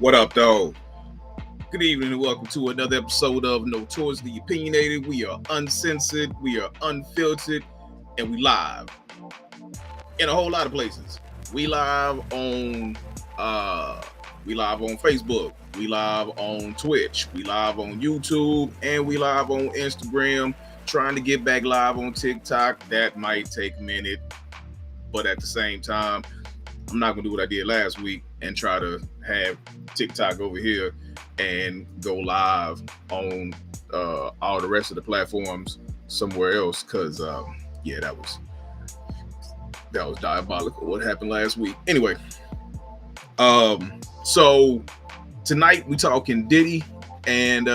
What up, though? Good evening and welcome to another episode of Notoriously Opinionated. We are uncensored, we are unfiltered, and we live in a whole lot of places. We live on Facebook, we live on Twitch, we live on YouTube, and we live on Instagram. Trying to get back live on TikTok. That might take a minute, but at the same time, I'm not gonna do what I did last week and try to have TikTok over here and go live on all the rest of the platforms somewhere else. Cause that was diabolical what happened last week. Anyway, so tonight we talking Diddy, and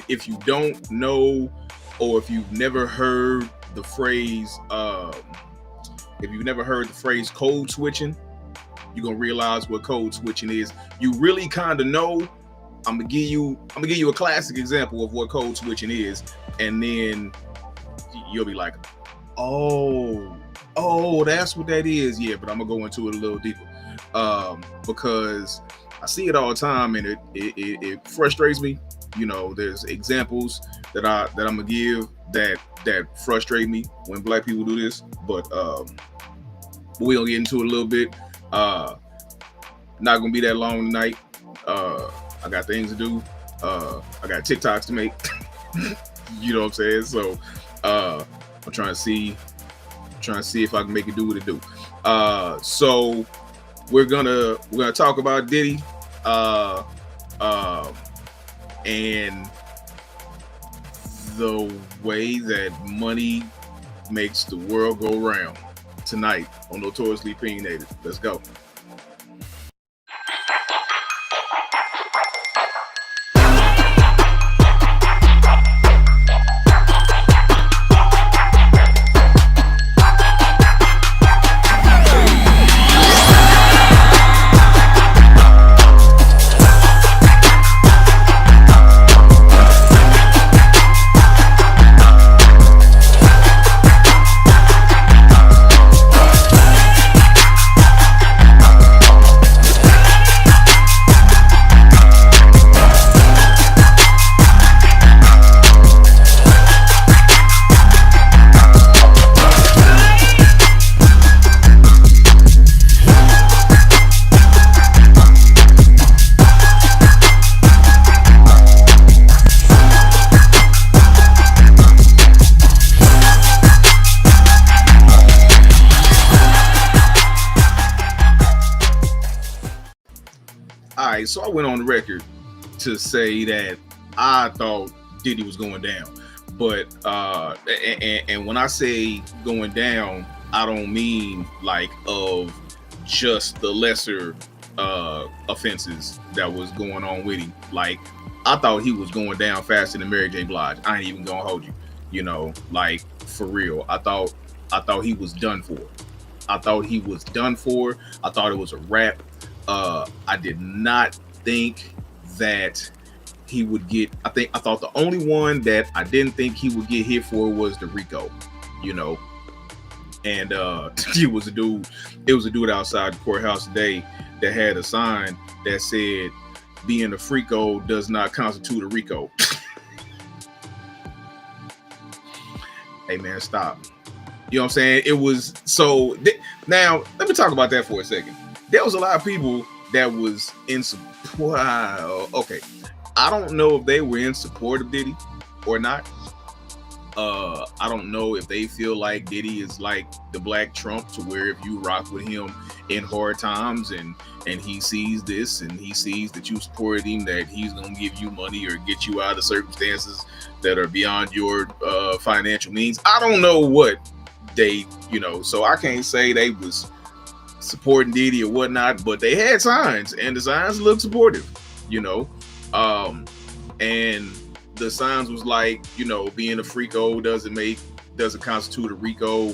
if you don't know, or if you've never heard the phrase code switching, you're gonna realize what code switching is. You really kind of know. I'm gonna give you a classic example of what code switching is, and then you'll be like, oh, that's what that is. Yeah, but I'm gonna go into it a little deeper because I see it all the time, and it frustrates me. You know, there's examples that I'm gonna give that frustrate me when black people do this, but we'll get into it a little bit. Not gonna be that long tonight. I got things to do. I got TikToks to make. You know what I'm saying? So I'm trying to see if I can make it do what it do. So we're gonna talk about Diddy and the way that money makes the world go round tonight on Notoriously Opinionated. Let's go. So I went on the record to say that I thought Diddy was going down, but and when I say going down, I don't mean like of just the lesser offenses that was going on with him. Like, I thought he was going down faster than Mary J. Blige. I ain't even gonna hold you, you know, like for real. I thought he was done for. I thought it was a wrap. I did not think that he would get. I thought the only one that I didn't think he would get hit for was the RICO, you know. And it was a dude outside the courthouse today that had a sign that said, "Being a freako does not constitute a RICO." Hey man, stop. You know what I'm saying? It was so. Now let me talk about that for a second. There was a lot of people that was in support. Okay, I don't know if they were in support of Diddy or not. I don't know if they feel like Diddy is like the Black Trump, to where if you rock with him in hard times and he sees this and he sees that you supported him, that he's gonna give you money or get you out of circumstances that are beyond your financial means. I don't know what they, you know, so I can't say they was supporting Diddy or whatnot, but they had signs, and the signs looked supportive, you know. And the signs was like, you know, being a freako doesn't constitute a RICO.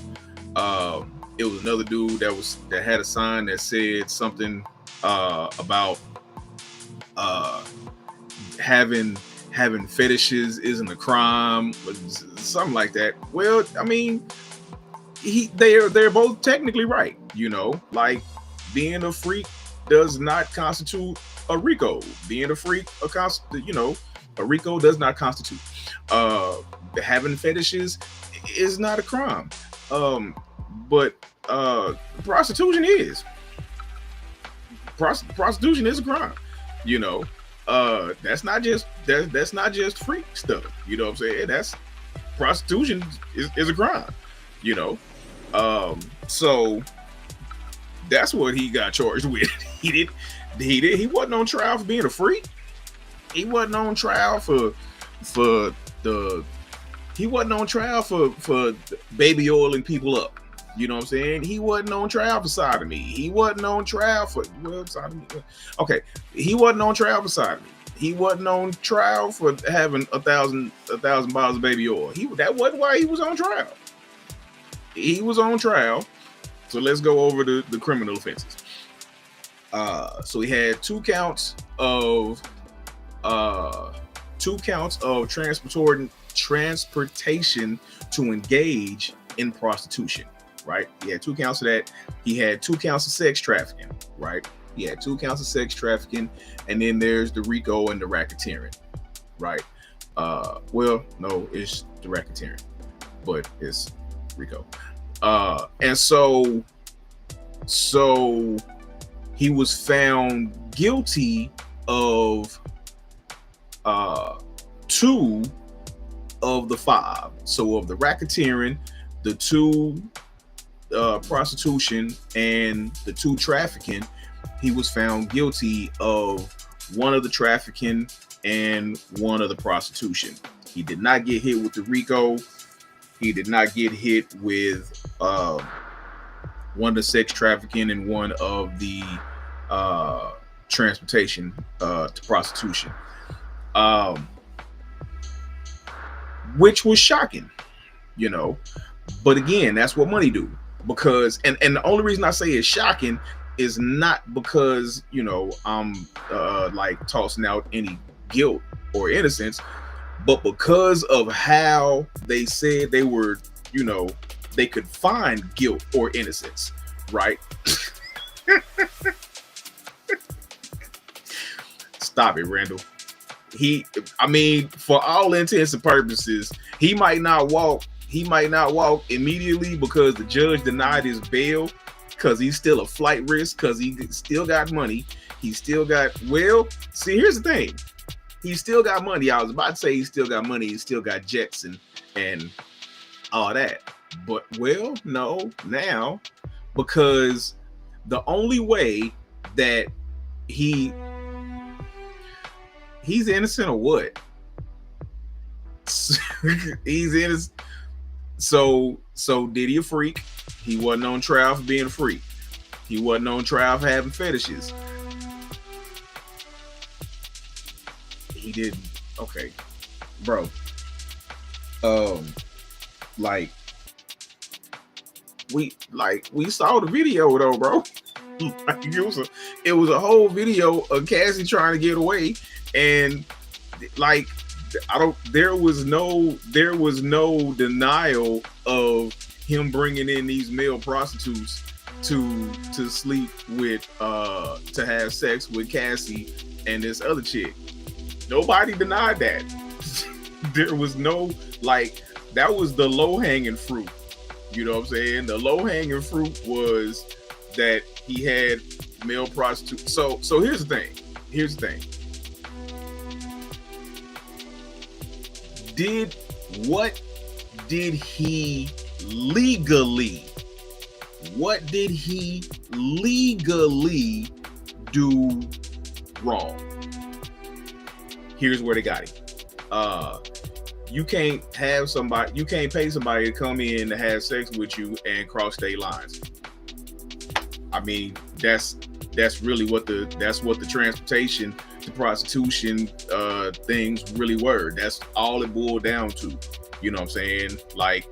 It was another dude that had a sign that said something about having fetishes isn't a crime, but something like that. Well, I mean, they're both technically right, you know, like being a freak does not constitute a RICO. Being a freak, a RICO does not constitute. Having fetishes is not a crime. But prostitution is. Prostitution is a crime. You know, that's not just freak stuff. You know what I'm saying? That's prostitution is a crime. You know, so that's what he got charged with. He wasn't on trial for being a freak. He wasn't on trial for baby oiling people up. You know what I'm saying? He wasn't on trial for sodomy. He wasn't on trial for sodomy. Okay, he wasn't on trial for sodomy. He wasn't on trial for having 1,000 bottles of baby oil. That wasn't why he was on trial. He was on trial. So let's go over the criminal offenses. So he had two counts of transportation to engage in prostitution. Right? He had 2 counts of that. He had 2 counts of sex trafficking. Right? He had 2 counts of sex trafficking, and then there's the RICO and the racketeering. Right? Well, no, it's the racketeering, but it's RICO. And so he was found guilty of 2 of the 5. So of the racketeering, the 2 prostitution, and the 2 trafficking, he was found guilty of 1 of the trafficking and 1 of the prostitution. He did not get hit with the RICO. He did not get hit with 1 of the sex trafficking and 1 of the transportation to prostitution, which was shocking, you know. But again, that's what money do. Because and the only reason I say it's shocking is not because, you know, I'm like tossing out any guilt or innocence, but because of how they said they were, you know, they could find guilt or innocence, right? Stop it, Randall. For all intents and purposes, he might not walk immediately because the judge denied his bail, because he's still a flight risk, because he still got money. He still got, see, here's the thing. He still got money. I was about to say he still got money. He still got jets and all that. But, no, now, because the only way that he's innocent or what? He's innocent. So did he a freak? He wasn't on trial for being a freak. He wasn't on trial for having fetishes. He didn't. Okay, bro. We saw the video though, bro. It was a whole video of Cassie trying to get away, and there was no denial of him bringing in these male prostitutes to sleep with, to have sex with Cassie and this other chick. Nobody denied that. There was no, that was the low-hanging fruit. You know what I'm saying? The low-hanging fruit was that he had male prostitutes. So here's the thing. What did he legally do wrong? Here's where they got him. You can't pay somebody to come in to have sex with you and cross state lines. I mean, that's really what the transportation to prostitution things really were. That's all it boiled down to. You know what I'm saying? Like,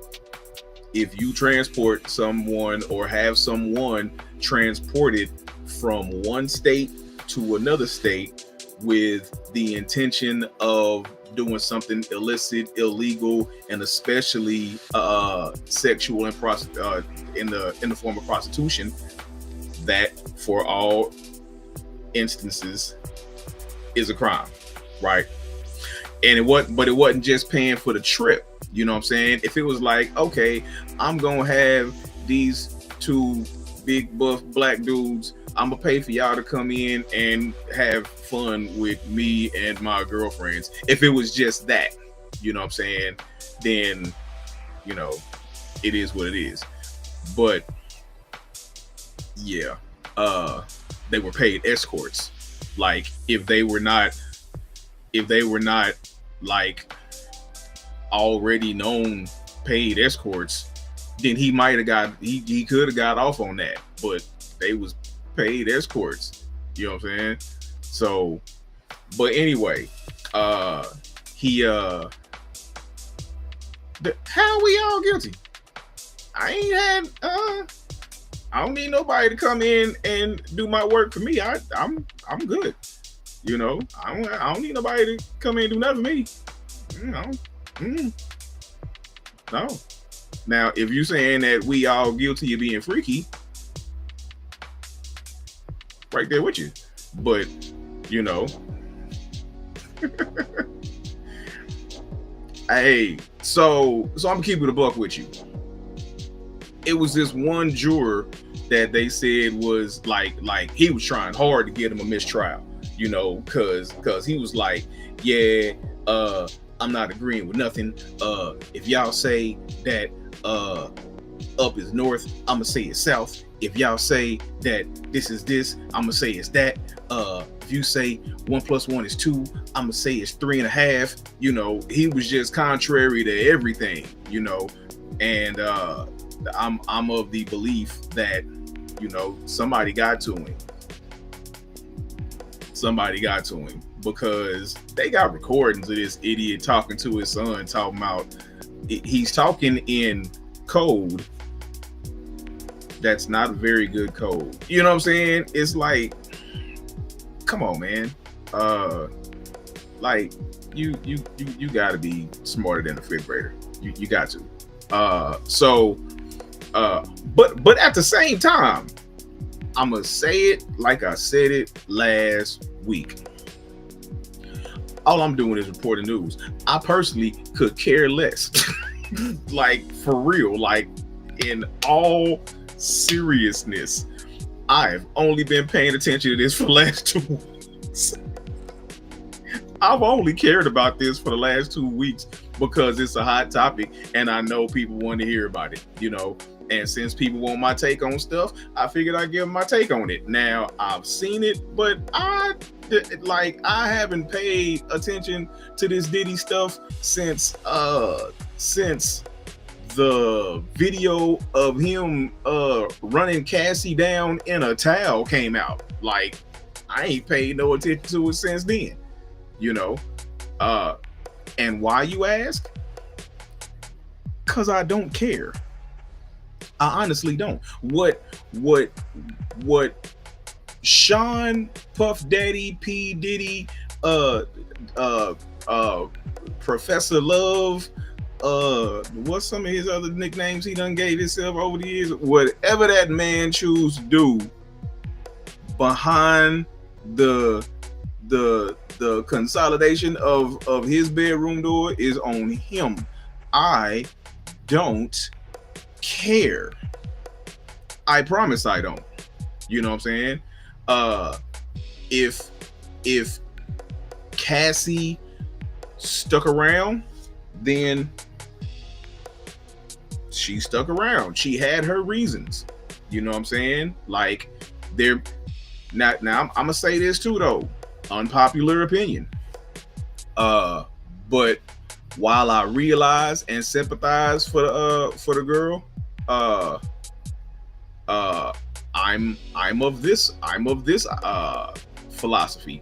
if you transport someone or have someone transported from one state to another state with the intention of doing something illicit, illegal, and especially sexual and in the form of prostitution, that for all instances is a crime, right? And it wasn't just paying for the trip. You know what I'm saying? If it was like, okay, I'm gonna have these two big buff black dudes, I'm gonna pay for y'all to come in and have fun with me and my girlfriends. If it was just that, you know what I'm saying, then, you know, it is what it is. But yeah, they were paid escorts. Like if they were not like already known paid escorts, then he might have got he could have got off on that. But they was paid escorts. You know what I'm saying? So, but anyway, how are we all guilty? I ain't had I don't need nobody to come in and do my work for me. I'm good. You know, I don't need nobody to come in and do nothing for me. No. Now, if you're saying that we all guilty of being freaky, right there with you. But, you know, hey, so I'm gonna keep it a buck with you. It was this one juror that they said was like he was trying hard to get him a mistrial, you know, cause he was like, yeah, I'm not agreeing with nothing. If y'all say that up is north, I'ma say it's south. If y'all say that this is this, I'ma say it's that. If you say 1 + 1 is 2, I'ma say it's 3.5. You know, he was just contrary to everything, you know. And I'm of the belief that, you know, somebody got to him. Because they got recordings of this idiot talking to his son, talking about he's talking in code that's not a very good code. You know what I'm saying? It's like, come on, man. Like you got to be smarter than a fifth grader. You got to. But at the same time, I'm gonna say it like I said it last week. All I'm doing is reporting news. I personally could care less. Like, for real, like, in all seriousness, I've only been paying attention to this for the last 2 weeks. I've only cared about this for the last 2 weeks because it's a hot topic and I know people want to hear about it, you know. And since people want my take on stuff, I figured I'd give them my take on it. Now, I've seen it, but I haven't paid attention to this Diddy stuff since the video of him running Cassie down in a towel came out. Like, I ain't paid no attention to it since then, you know. And why, you ask? Because I don't care. I honestly don't. What Sean Puff Daddy P Diddy Professor Love, what's some of his other nicknames he done gave himself over the years? Whatever that man choose to do behind the consolidation of his bedroom door is on him. I don't care. I promise I don't. You know what I'm saying? If Cassie stuck around, then she stuck around. She had her reasons. You know what I'm saying? Like, they're not. Now I'm gonna say this too, though. Unpopular opinion. But while I realize and sympathize for the girl, I'm of this philosophy.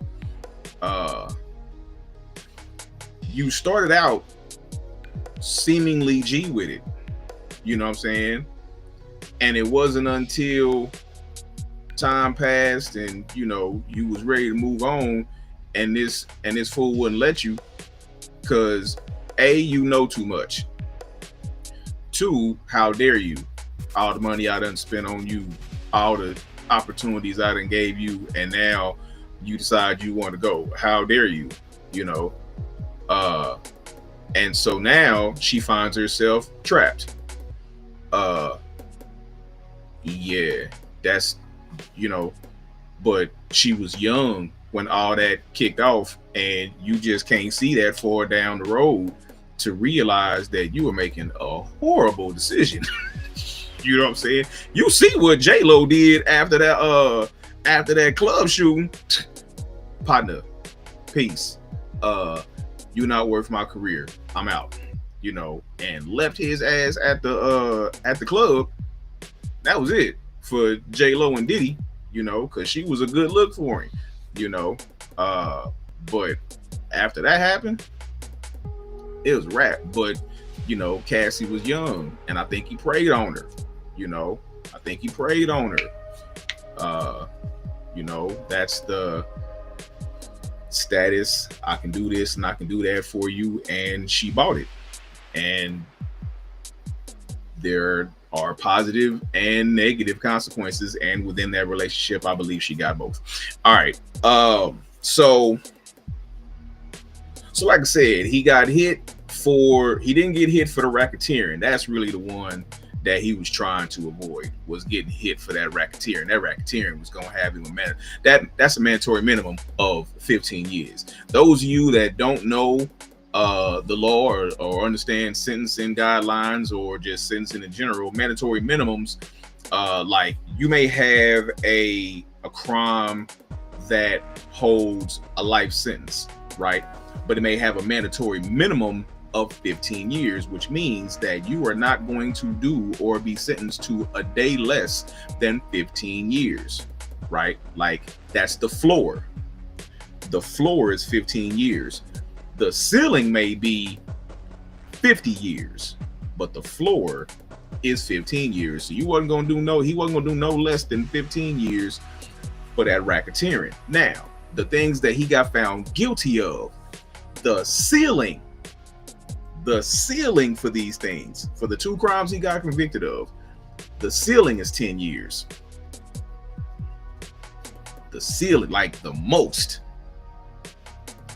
You started out seemingly G with it, you know what I'm saying? And it wasn't until time passed and, you know, you was ready to move on, and this fool wouldn't let you, because A, you know too much. 2, how dare you? All the money I done spent on you, all the opportunities I done gave you, and now you decide you want to go. How dare you? You know, and so now she finds herself trapped. Uh, yeah, that's, you know, but she was young when all that kicked off, and you just can't see that far down the road to realize that you were making a horrible decision. You know what I'm saying? You see what J-Lo did after that club shooting. Partner, peace. You're not worth my career. I'm out. You know, and left his ass at the club. That was it for J-Lo and Diddy, you know, because she was a good look for him, you know. But after that happened, it was rap. But, you know, Cassie was young, and I think he preyed on her, you know. I think he preyed on her. You know, that's the status. I can do this and I can do that for you, and she bought it. And there are positive and negative consequences, and within that relationship, I believe she got both. All right. So like I said, he didn't get hit for the racketeering. That's really the one that he was trying to avoid, was getting hit for that racketeering. That racketeering was gonna have him that's a mandatory minimum of 15 years. Those of you that don't know the law or understand sentencing guidelines or just sentencing in general, mandatory minimums, like you may have a crime that holds a life sentence, right? But it may have a mandatory minimum of 15 years, which means that you are not going to do or be sentenced to a day less than 15 years, right? Like, that's the floor. The floor is 15 years. The ceiling may be 50 years, but the floor is 15 years. So he wasn't gonna do no less than 15 years for that racketeering. Now, the things that he got found guilty of, the ceiling for these things, for the two crimes he got convicted of, the ceiling is 10 years. The ceiling, like the most.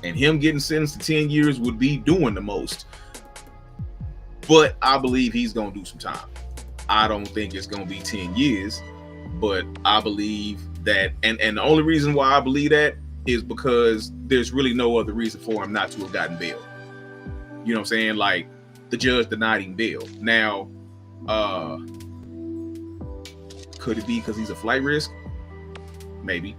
And him getting sentenced to 10 years would be doing the most. But I believe he's going to do some time. I don't think it's going to be 10 years, but I believe that, and the only reason why I believe that is because there's really no other reason for him not to have gotten bail. You know what I'm saying? Like, the judge denied him bail. Now, could it be because he's a flight risk? Maybe.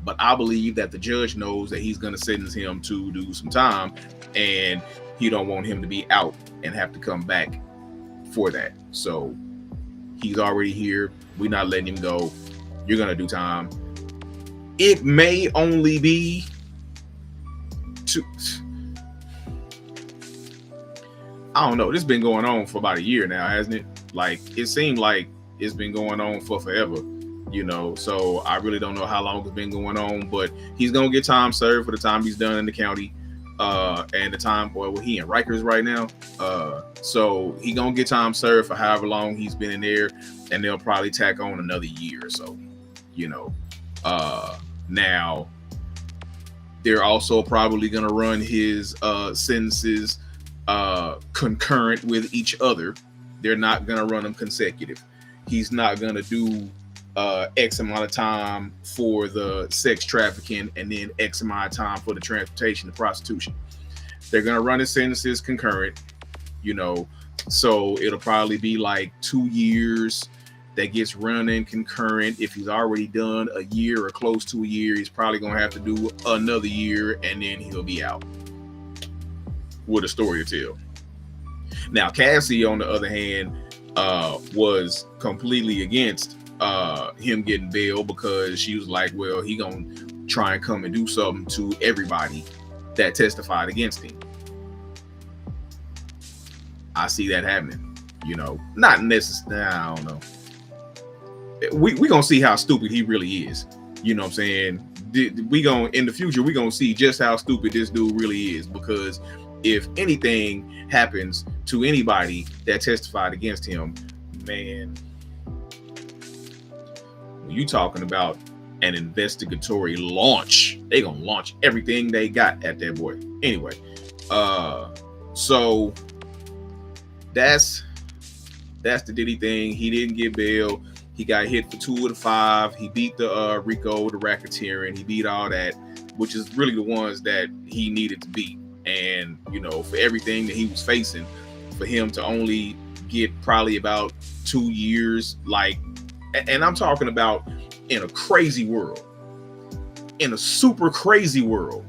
But I believe that the judge knows that he's going to sentence him to do some time, and he don't want him to be out and have to come back for that. So he's already here. We're not letting him go. You're going to do time. It may only be I don't know. This has been going on for about a year now, hasn't it? Like, it seemed like it's been going on for forever, you know. So I really don't know how long it's been going on, but he's gonna get time served for the time he's done in the county, and the time, boy, well, he in Rikers right now. So he gonna get time served for however long he's been in there, and they'll probably tack on another year or so, you know. Now they're also probably gonna run his sentences concurrent with each other. They're not gonna run them consecutive. He's not gonna do X amount of time for the sex trafficking and then X amount of time for the transportation and prostitution. They're gonna run his sentences concurrent, you know. So it'll probably be like 2 years that gets running concurrent. If he's already done a year or close to a year, he's probably gonna have to do another year, and then he'll be out with a story to tell. Now, Cassie, on the other hand, was completely against him getting bail, because she was like, well, he gonna try and come and do something to everybody that testified against him. I see that happening, you know. Not necessarily, I don't know. We gonna see how stupid he really is. You know what I'm saying? We gonna, in the future, we gonna see just how stupid this dude really is, because if anything happens to anybody that testified against him, man, when you talking about an investigatory launch. They gonna launch everything they got at that boy. Anyway, so that's the Diddy thing. He didn't get bail. He got hit for 2 of the 5. He beat the Rico, the racketeering. He beat all that, which is really the ones that he needed to beat. And, you know, for everything that he was facing, for him to only get probably about 2 years, like, and I'm talking about in a crazy world, in a super crazy world,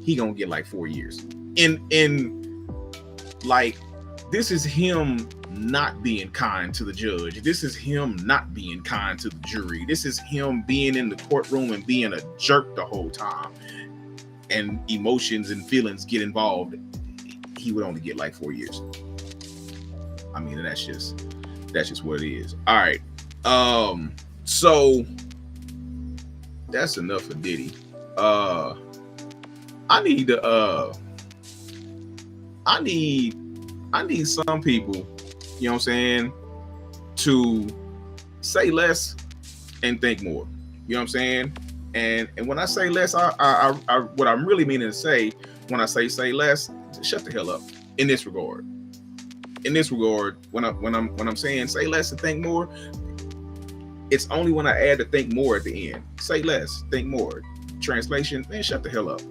he gonna get like 4 years. In like, this is him not being kind to the judge. This is him not being kind to the jury. This is him being in the courtroom and being a jerk the whole time. And emotions and feelings get involved. He would only get like 4 years. I mean, that's just what it is. All right. So that's enough for Diddy. I need some people, you know what I'm saying, to say less and think more. You know what I'm saying? And when I say less, I what I'm really meaning to say when I say less, shut the hell up. In this regard, when I'm saying say less and think more, it's only when I add the think more at the end. Say less, think more. Translation, man, shut the hell up.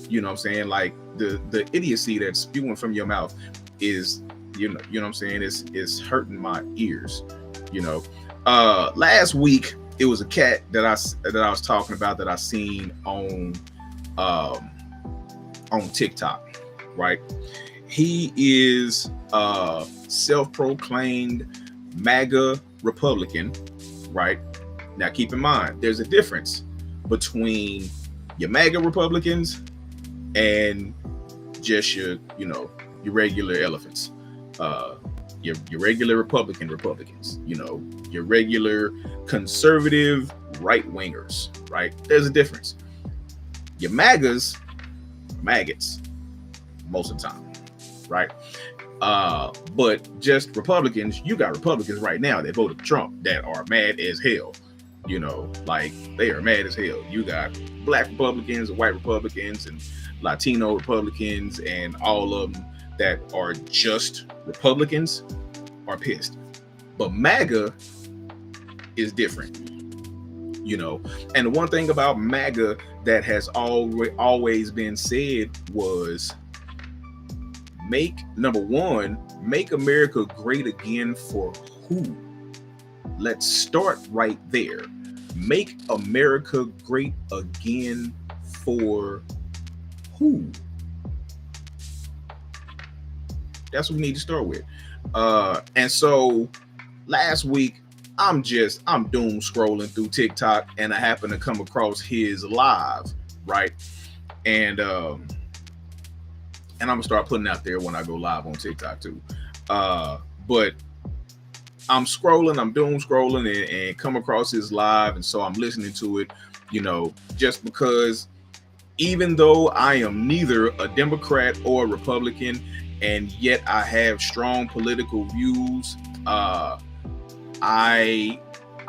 You know what I'm saying? Like the idiocy that's spewing from your mouth is, you know what I'm saying, is hurting my ears. You know, last week it was a cat that I was talking about that I seen on TikTok, right? He is a self-proclaimed MAGA Republican, right? Now keep in mind, there's a difference between your MAGA Republicans and just your regular elephants, your regular Republicans, you know, your regular conservative right wingers, right? There's a difference. Your maggots most of the time, right? But just Republicans, you got Republicans right now that voted for Trump that are mad as hell. You know, like, they are mad as hell. You got black Republicans and white Republicans and Latino Republicans, and all of them that are just Republicans are pissed. But MAGA is different, you know. And the one thing about MAGA that has always been said was, number one, make America great again for who? Let's start right there. Make America great again for who? That's what we need to start with. And so last week, I'm doom scrolling through TikTok, and I happen to come across his live, right? And I'm gonna start putting out there when I go live on TikTok too. But I'm doom scrolling and come across his live, and so I'm listening to it, you know, just because even though I am neither a Democrat or a Republican, and yet I have strong political views, I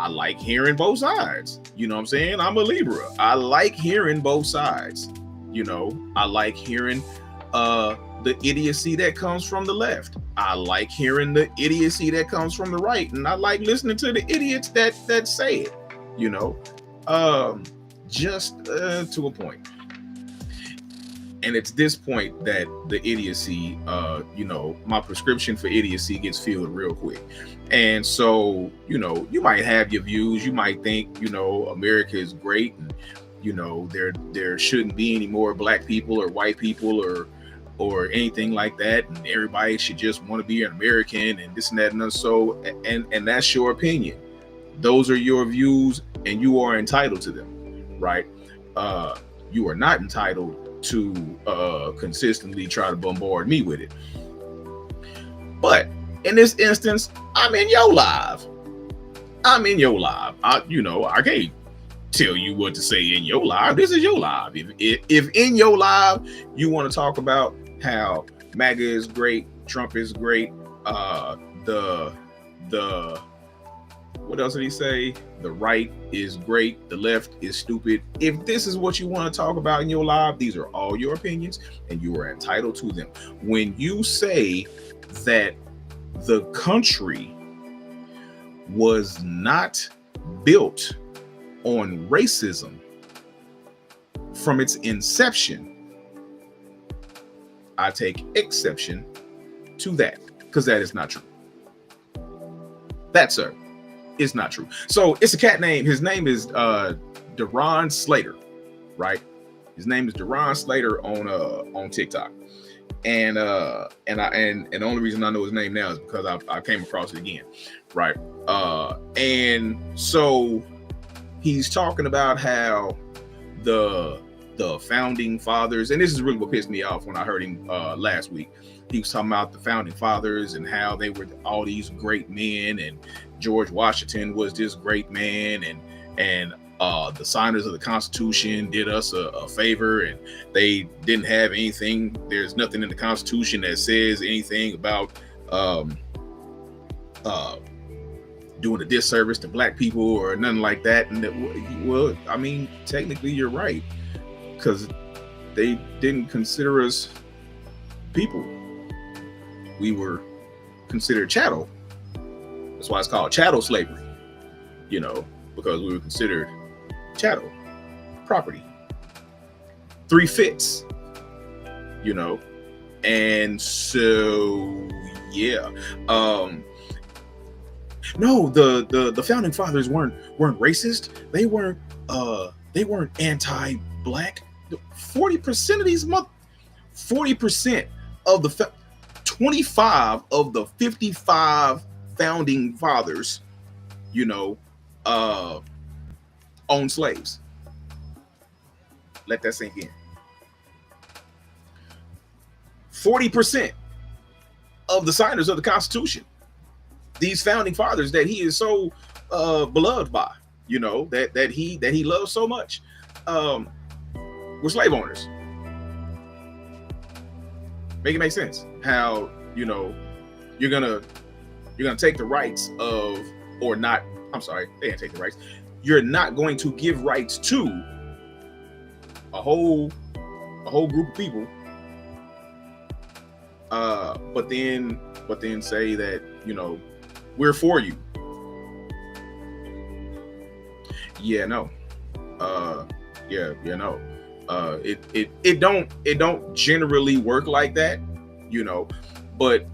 like hearing both sides. You know what I'm saying? I'm a Libra. I like hearing both sides. You know, I like hearing the idiocy that comes from the left. I like hearing the idiocy that comes from the right, and I like listening to the idiots that say it, you know, just to a point. And it's this point that the idiocy, you know, my prescription for idiocy gets filled real quick. And so, you know, you might have your views. You might think, you know, America is great, and, you know, there shouldn't be any more black people or white people or anything like that, and everybody should just want to be an American and this and that and so, and that's your opinion. Those are your views, and you are entitled to them, right? You are not entitled to consistently try to bombard me with it. But in this instance, I'm in your live. I can't tell you what to say in your live. This is your live. If in your live you want to talk about how MAGA is great, Trump is great, the What else did he say? The right is great, the left is stupid. If this is what you want to talk about in your live, these are all your opinions and you are entitled to them. When you say that the country was not built on racism from its inception, I take exception to that, because that is not true. That, sir, is not true. So it's a cat name. His name is Deron Slater, right? His name is Deron Slater on TikTok. And the only reason I know his name now is because I came across it again, right? And so he's talking about how the founding fathers, and this is really what pissed me off when I heard him last week. He was talking about the founding fathers and how they were all these great men, and George Washington was this great man, and the signers of the Constitution did us a favor, and they didn't have anything. There's nothing in the Constitution that says anything about doing a disservice to black people or nothing like that. And well, I mean, technically you're right, because they didn't consider us people. We were considered chattel. That's why it's called chattel slavery, because we were considered chattel, property, 3/5, and so yeah. No, the founding fathers weren't racist. They weren't anti-black. 40% of these 40% of the 25 of the 55 founding fathers, owned slaves. Let that sink in. 40% of the signers of the Constitution, these founding fathers that he is so beloved by, that he loves so much, were slave owners. Make it make sense how you're gonna take the rights of, or not, I'm sorry, they didn't take the rights. You're not going to give rights to a whole group of people, but then say that we're for you. Yeah, no. No. It don't generally work like that, but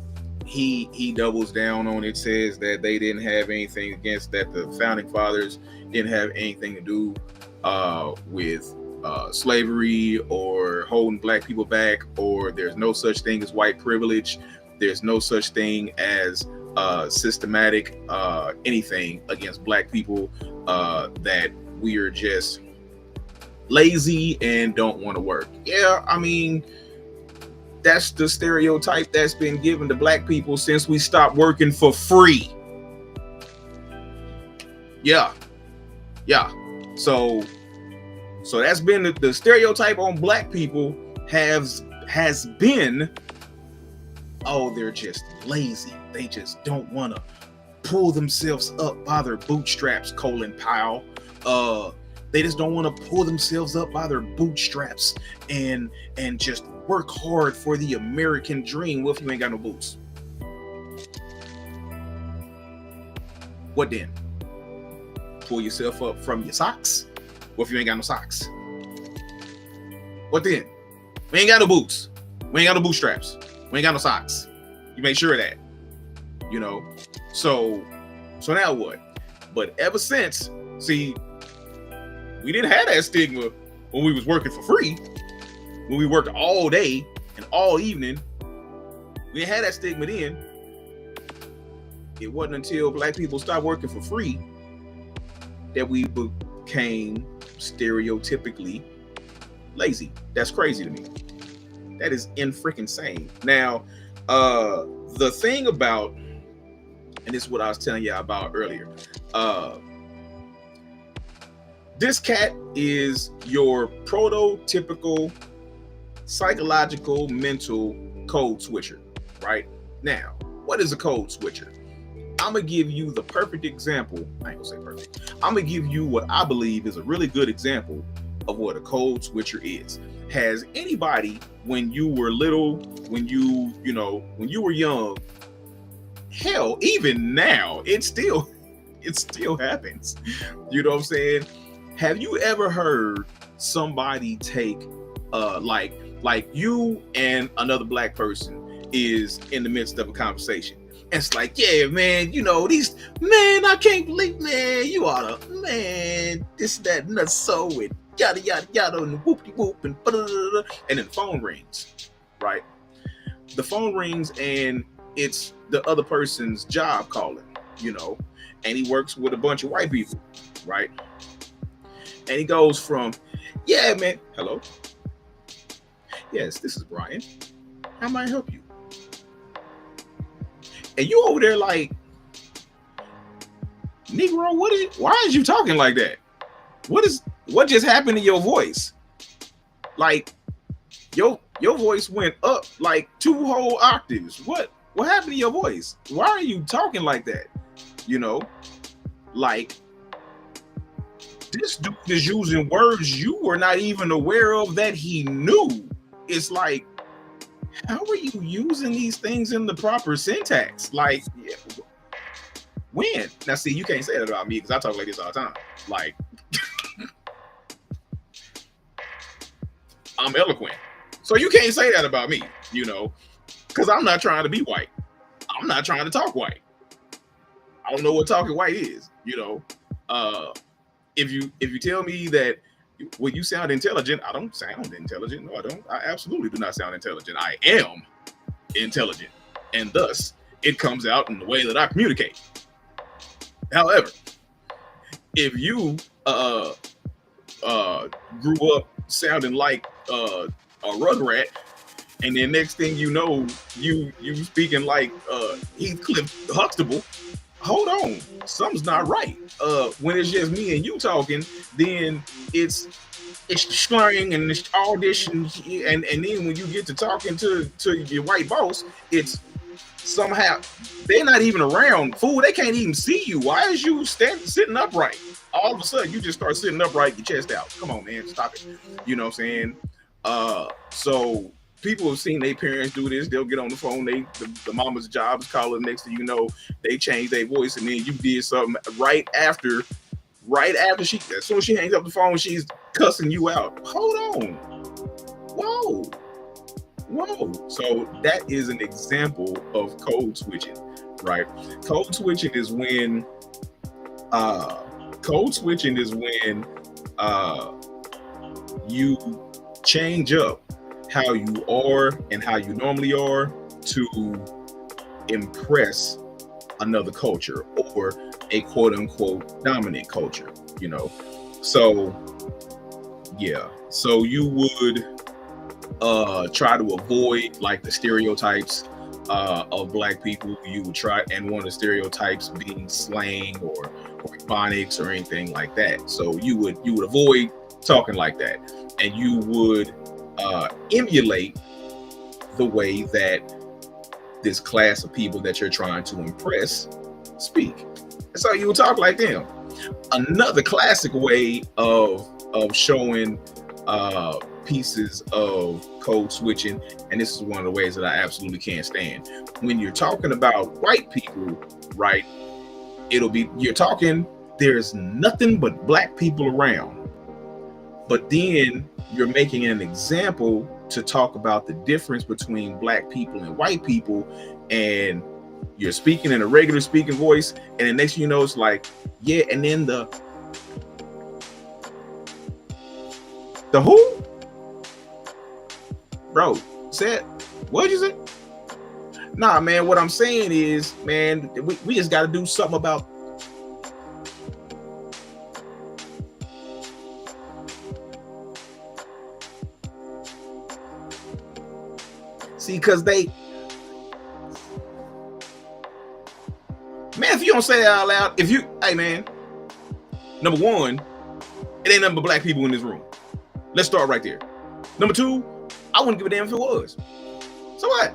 he doubles down on it, says that they didn't have anything against that. The founding fathers didn't have anything to do with slavery or holding black people back, or there's no such thing as white privilege. There's no such thing as systematic anything against black people, that we are just lazy and don't want to work. Yeah, I mean, that's the stereotype that's been given to black people since we stopped working for free. Yeah. So that's been the stereotype on black people has been, oh, they're just lazy. They just don't want to pull themselves up by their bootstraps, Colin Powell. They just don't want to pull themselves up by their bootstraps and just work hard for the American dream. Well, if you ain't got no boots, what then? Pull yourself up from your socks? Well, if you ain't got no socks, what then? We ain't got no boots. We ain't got no bootstraps. We ain't got no socks. You make sure of that. So now what? But ever since, see, we didn't have that stigma when we was working for free, when we worked all day and all evening. We didn't have that stigma then. It wasn't until black people stopped working for free that we became stereotypically lazy. That's crazy to me. That is in-freaking-sane. Now, the thing about, and this is what I was telling you about earlier, this cat is your prototypical psychological mental code switcher, right? Now, what is a code switcher? I'm gonna give you the perfect example. I ain't gonna say perfect. I'm gonna give you what I believe is a really good example of what a code switcher is. Has anybody, when you were little, when you were young, hell, even now, it still happens. You know what I'm saying? Have you ever heard somebody take like you and another black person is in the midst of a conversation? And it's like, yeah, man, these, man, I can't believe, man, you oughta, man, this, that, and that, so, and yada, yada, yada, and whoop-de-whoop, and and then the phone rings, right? The phone rings, and it's the other person's job calling, and he works with a bunch of white people, right? And he goes from, yeah, man, hello? Yes, this is Brian. How may I help you? And you over there like, Negro, why is you talking like that? What just happened to your voice? Like, your voice went up like 2 whole octaves. What happened to your voice? Why are you talking like that? Like, this dude is using words you were not even aware of that he knew. It's like, how are you using these things in the proper syntax? Like, yeah, when? Now, see, you can't say that about me because I talk like this all the time. Like, I'm eloquent. So you can't say that about me, because I'm not trying to be white. I'm not trying to talk white. I don't know what talking white is, If you tell me that, well, you sound intelligent, I don't sound intelligent. No, I don't. I absolutely do not sound intelligent. I am intelligent, and thus it comes out in the way that I communicate. However, if you grew up sounding like a rugrat, and then next thing you know, you speaking like Heathcliff Huxtable, hold on, something's not right. When it's just me and you talking, then it's slurring and it's all this, and then when you get to talking to your white boss, it's somehow they're not even around. Fool, they can't even see you. Why is you sitting upright? All of a sudden, you just start sitting upright, your chest out. Come on, man, stop it. You know what I'm saying? So people have seen their parents do this. They'll get on the phone. The mama's job is calling. Next thing you know, they change their voice, and then you did something right after she. As soon as she hangs up the phone, she's cussing you out. Hold on. Whoa. So that is an example of code switching, right? Code switching is when you change up how you are and how you normally are to impress another culture or a quote unquote dominant culture, So yeah, so you would try to avoid like the stereotypes of black people. You would try, and one of the stereotypes being slang or phonics or anything like that. So you would avoid talking like that, and you would emulate the way that this class of people that you're trying to impress speak. And so you would talk like them. Another classic way of showing pieces of code switching, and this is one of the ways that I absolutely can't stand. When you're talking about white people, right, you're talking, there's nothing but black people around, but then you're making an example to talk about the difference between black people and white people, and you're speaking in a regular speaking voice, and the next thing you know, it's like, yeah, and then the who? Bro, said, what'd you say? Nah, man, what I'm saying is, man, we just got to do something about. See, because man, if you don't say it out loud, hey, man, number one, it ain't nothing but black people in this room. Let's start right there. Number two, I wouldn't give a damn if it was. So what?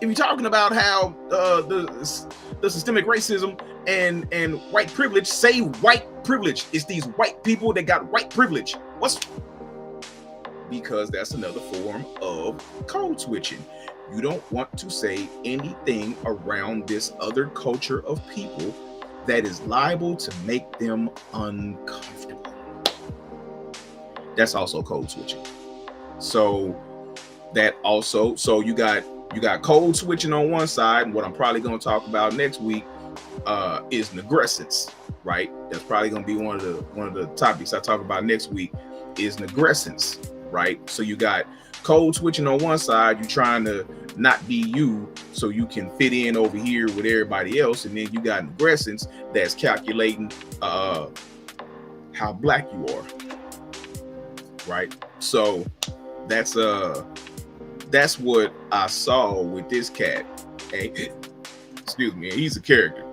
if you're talking about how the systemic racism and white privilege, say white privilege. It's these white people that got white privilege. Because that's another form of code switching. You don't want to say anything around this other culture of people that is liable to make them uncomfortable. That's also code switching. So you got code switching on one side, and what I'm probably going to talk about next week is negrescence, right? That's probably going to be one of the topics I talk about next week is negrescence, right? So you got code switching on one side, you're trying to not be you so you can fit in over here with everybody else, and then you got negrescence that's calculating how black you are, right? So that's what I saw with this cat. Hey, excuse me, he's a character,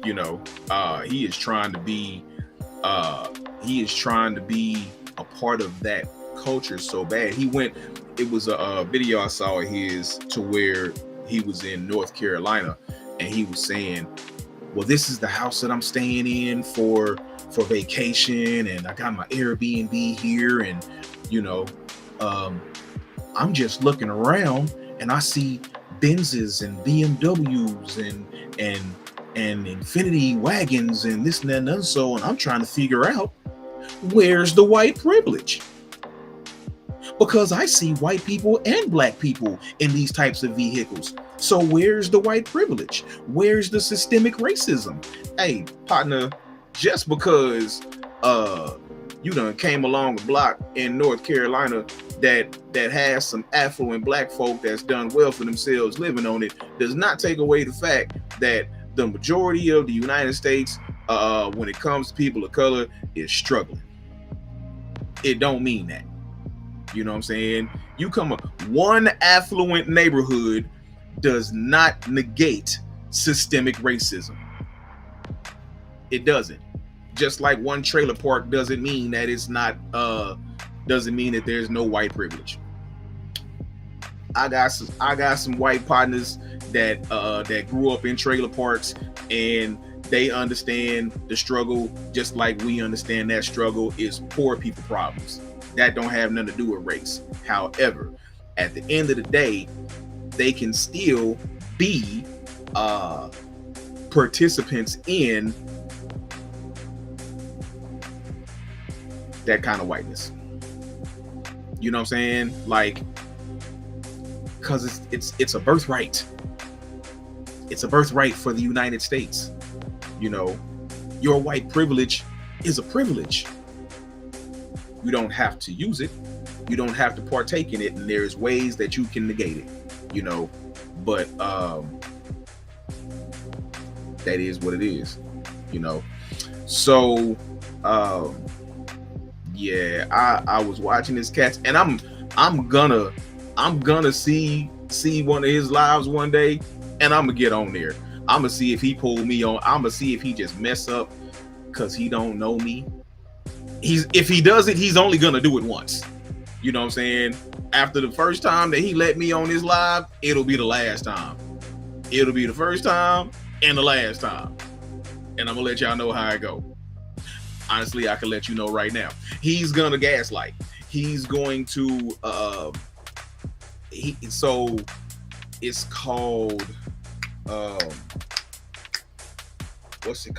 you know. He is trying to be a part of that culture so bad. It was a video I saw of his to where he was in North Carolina, and he was saying, well, this is the house that I'm staying in for vacation, and I got my Airbnb here, and you know, I'm just looking around and I see Benzes and BMWs and Infinity wagons and this and that and so, and I'm trying to figure out where's the white privilege, because I see white people and black people in these types of vehicles. So where's the white privilege? Where's the systemic racism? Hey, partner, just because you done came along the block in North Carolina that has some affluent black folk that's done well for themselves living on it does not take away the fact that the majority of the United States, when it comes to people of color, is struggling. It don't mean that. You know what I'm saying? You come up, one affluent neighborhood does not negate systemic racism. It doesn't. Just like one trailer park doesn't mean that it's not, doesn't mean that there's no white privilege. I got some white partners that grew up in trailer parks, and they understand the struggle just like we understand that struggle is poor people problems. That don't have nothing to do with race. However, at the end of the day, they can still be participants in that kind of whiteness. You know what I'm saying? Like, because it's a birthright. It's a birthright for the United States. You know, your white privilege is a privilege. You don't have to use it. You don't have to partake in it, and there's ways that you can negate it, you know. But that is what it is, you know. So yeah, I was watching this cat, and I'm gonna see one of his lives one day, and I'm gonna get on there. I'm gonna see if he pulled me on. I'm gonna see if he just mess up because he don't know me. If he does it, he's only gonna do it once. You know what I'm saying? After the first time that he let me on his live, it'll be the last time. It'll be the first time and the last time. And I'm gonna let y'all know how I go. Honestly, I can let you know right now. He's gonna gaslight. He's going to so it's called what's it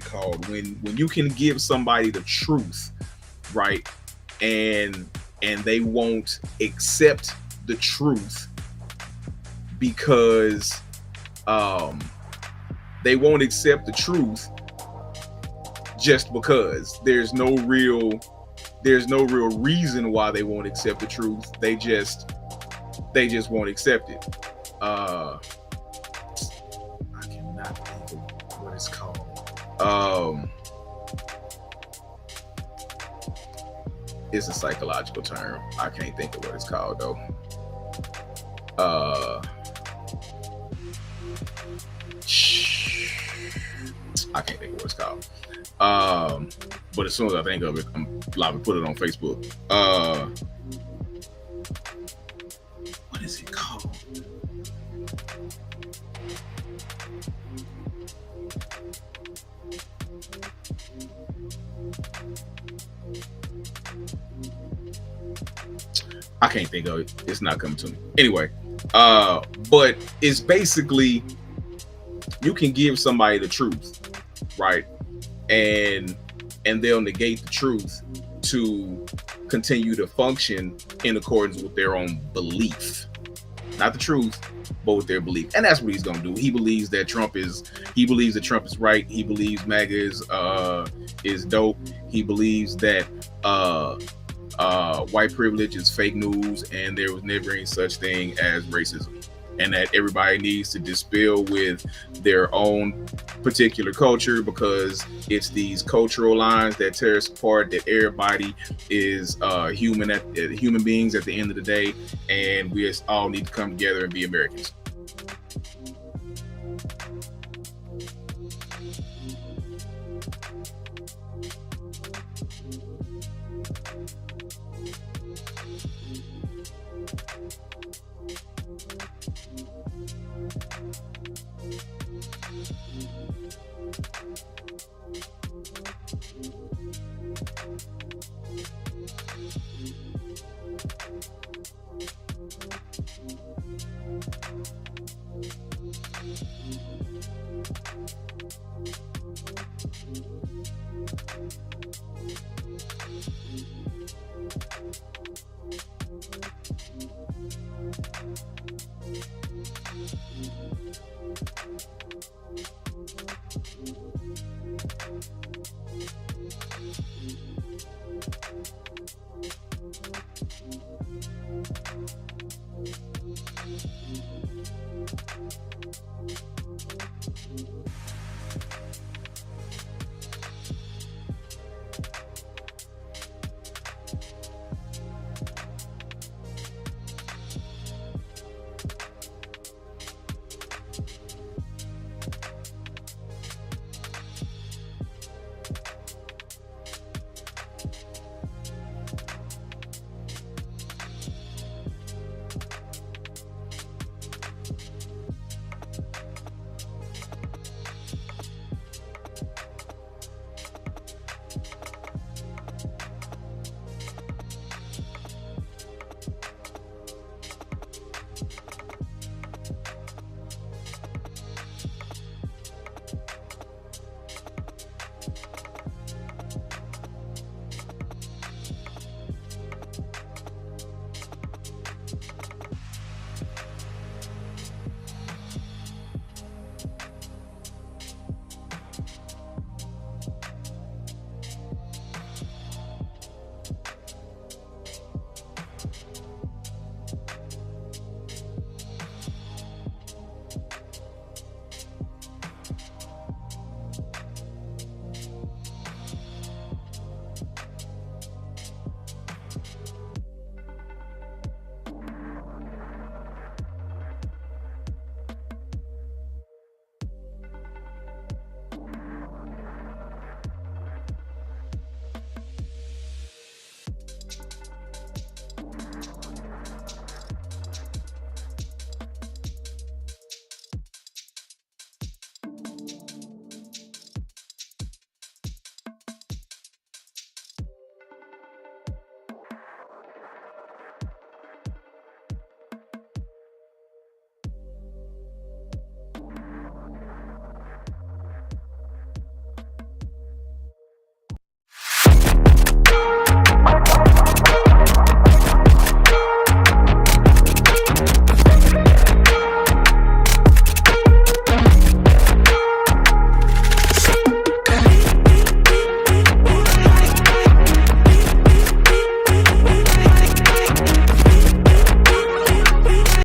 called when you can give somebody the truth, right, and they won't accept the truth because they won't accept the truth just because there's no real reason why they won't accept the truth. They just won't accept it. I cannot think of what it's called. It's a psychological term. I can't think of what it's called though. I can't think of what it's called. But as soon as I think of it, I'm liable to put it on Facebook. What is it called? I can't think of it. It's not coming to me. Anyway, but it's basically you can give somebody the truth, right? And they'll negate the truth to continue to function in accordance with their own belief. Not the truth, but with their belief. And that's what he's gonna do. He believes that Trump is right. He believes MAGA is dope. He believes that white privilege is fake news and there was never any such thing as racism, and that everybody needs to dispel with their own particular culture because it's these cultural lines that tear us apart, that everybody is human beings at the end of the day, and we just all need to come together and be Americans.